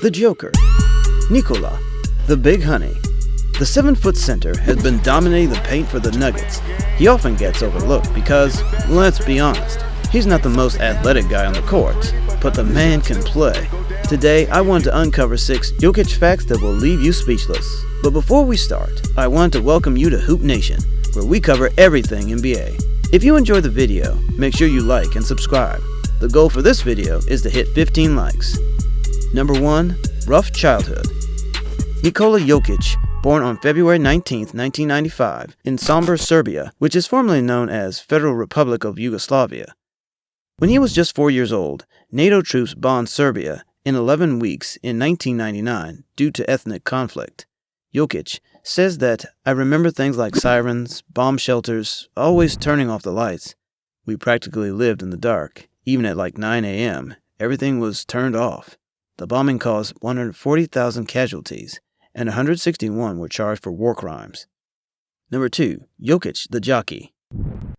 The Joker, Nikola, the Big Honey. The 7-foot center has been dominating the paint for the Nuggets. He often gets overlooked because, let's be honest, he's not the most athletic guy on the court, but the man can play. Today, I want to uncover 6 Jokic facts that will leave you speechless. But before we start, I want to welcome you to Hoop Nation, where we cover everything NBA. If you enjoy the video, make sure you like and subscribe. The goal for this video is to hit 15 likes. Number 1. Rough childhood. Nikola Jokic, born on February 19, 1995, in Sombor, Serbia, which is formerly known as Federal Republic of Yugoslavia. When he was just 4 years old, NATO troops bombed Serbia in 11 weeks in 1999 due to ethnic conflict. Jokic says that, "I remember things like sirens, bomb shelters, always turning off the lights. We practically lived in the dark. Even at like 9 a.m., everything was turned off." The bombing caused 140,000 casualties, and 161 were charged for war crimes. Number 2. Jokic, the jockey.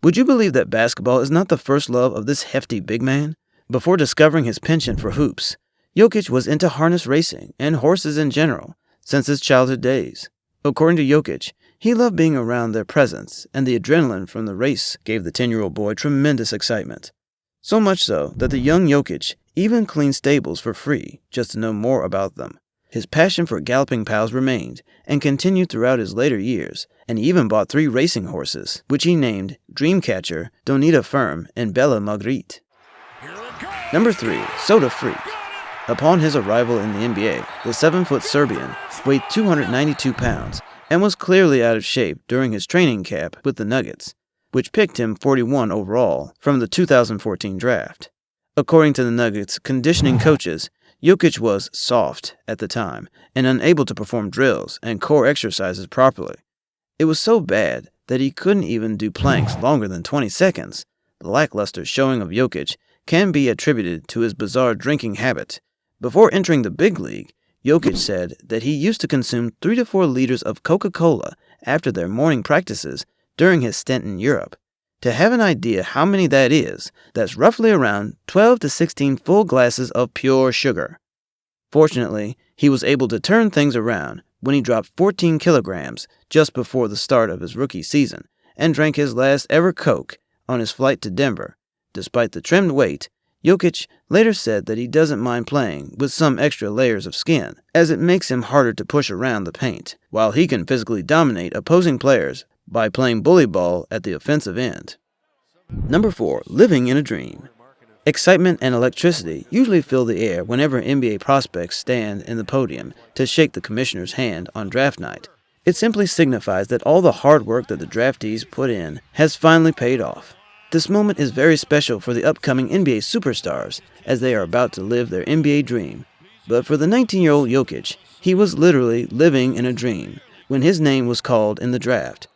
Would you believe that basketball is not the first love of this hefty big man? Before discovering his penchant for hoops, Jokic was into harness racing and horses in general since his childhood days. According to Jokic, he loved being around their presence, and the adrenaline from the race gave the 10-year-old boy tremendous excitement. So much so that the young Jokic even cleaned stables for free just to know more about them. His passion for galloping pals remained and continued throughout his later years, and he even bought 3 racing horses, which he named Dreamcatcher, Donita Firm, and Bella Marguerite. Number 3. Soda Freak. Upon his arrival in the NBA, the 7-foot Serbian weighed 292 pounds and was clearly out of shape during his training camp with the Nuggets, which picked him 41 overall from the 2014 draft. According to the Nuggets' conditioning coaches, Jokic was soft at the time and unable to perform drills and core exercises properly. It was so bad that he couldn't even do planks longer than 20 seconds. The lackluster showing of Jokic can be attributed to his bizarre drinking habit. Before entering the big league, Jokic said that he used to consume 3 to 4 liters of Coca-Cola after their morning practices during his stint in Europe. To have an idea how many that is, that's roughly around 12 to 16 full glasses of pure sugar. Fortunately, he was able to turn things around when he dropped 14 kilograms just before the start of his rookie season and drank his last ever Coke on his flight to Denver. Despite the trimmed weight, Jokic later said that he doesn't mind playing with some extra layers of skin, as it makes him harder to push around the paint, while he can physically dominate opposing players by playing bully ball at the offensive end. Number 4. Living in a dream. Excitement and electricity usually fill the air whenever NBA prospects stand in the podium to shake the commissioner's hand on draft night. It simply signifies that all the hard work that the draftees put in has finally paid off. This moment is very special for the upcoming NBA superstars as they are about to live their NBA dream. But for the 19-year-old Jokic, he was literally living in a dream when his name was called in the draft.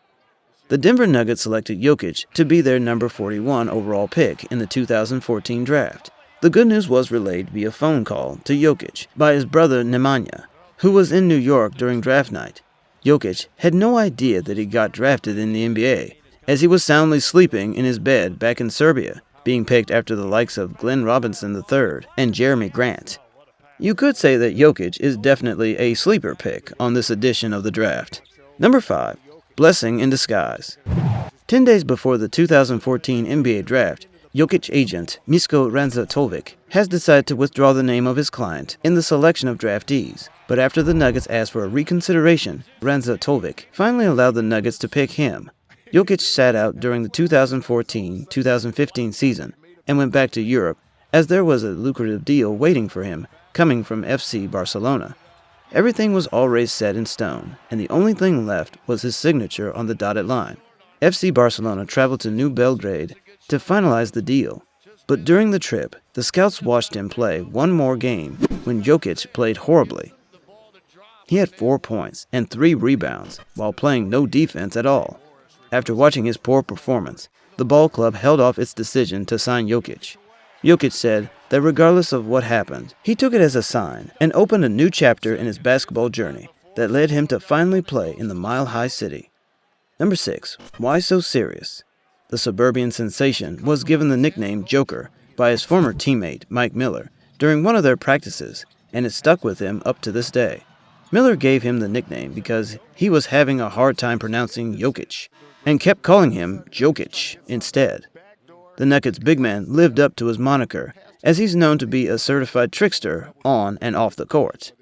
The Denver Nuggets selected Jokic to be their number 41 overall pick in the 2014 draft. The good news was relayed via phone call to Jokic by his brother Nemanja, who was in New York during draft night. Jokic had no idea that he got drafted in the NBA, as he was soundly sleeping in his bed back in Serbia, being picked after the likes of Glenn Robinson III and Jeremy Grant. You could say that Jokic is definitely a sleeper pick on this edition of the draft. Number 5. Blessing in disguise. 10 days before the 2014 NBA draft, Jokic agent Misko Ranzatovic has decided to withdraw the name of his client in the selection of draftees. But after the Nuggets asked for a reconsideration, Ranzatovic finally allowed the Nuggets to pick him. Jokic sat out during the 2014-2015 season and went back to Europe as there was a lucrative deal waiting for him coming from FC Barcelona. Everything was already set in stone, and the only thing left was his signature on the dotted line. FC Barcelona traveled to New Belgrade to finalize the deal. But during the trip, the scouts watched him play one more game when Jokic played horribly. He had 4 points and 3 rebounds while playing no defense at all. After watching his poor performance, the ball club held off its decision to sign Jokic. Jokic said that regardless of what happened, he took it as a sign and opened a new chapter in his basketball journey that led him to finally play in the Mile High City. Number 6. Why so serious? The suburban sensation was given the nickname Joker by his former teammate Mike Miller during one of their practices, and it stuck with him up to this day. Miller gave him the nickname because he was having a hard time pronouncing Jokic, and kept calling him Jokic instead. The Nuggets big man lived up to his moniker, as he's known to be a certified trickster on and off the court.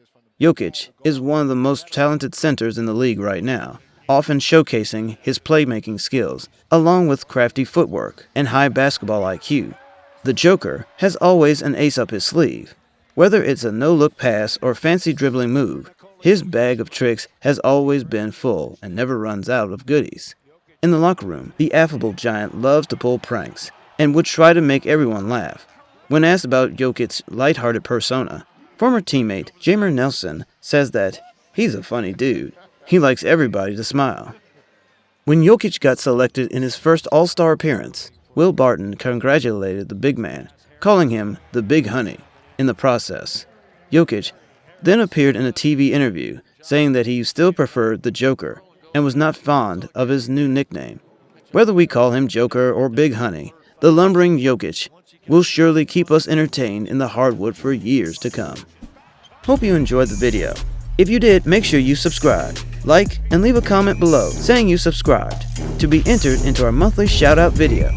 Jokic is one of the most talented centers in the league right now, often showcasing his playmaking skills, along with crafty footwork and high basketball IQ. The Joker has always an ace up his sleeve. Whether it's a no-look pass or fancy dribbling move, his bag of tricks has always been full and never runs out of goodies. In the locker room, the affable giant loves to pull pranks and would try to make everyone laugh. When asked about Jokic's lighthearted persona, former teammate Jamer Nelson says that he's a funny dude. He likes everybody to smile. When Jokic got selected in his first All-Star appearance, Will Barton congratulated the big man, calling him the Big Honey. In the process, Jokic then appeared in a TV interview saying that he still preferred the Joker and was not fond of his new nickname. Whether we call him Joker or Big Honey, the lumbering Jokic will surely keep us entertained in the hardwood for years to come. Hope you enjoyed the video. If you did, make sure you subscribe, like, and leave a comment below saying you subscribed to be entered into our monthly shout-out video.